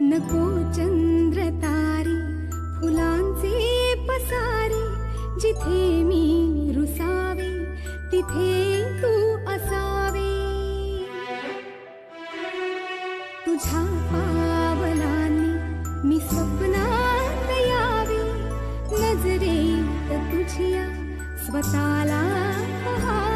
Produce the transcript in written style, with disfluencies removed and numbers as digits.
नको चंद्र तारे फुलांचे पसारे, जिथे मी रुसावे तिथे तू असावे. तुझ्या पावलांनी मी स्वप्नात यावे, नजरेत तुझ्या स्वतःला पहावे.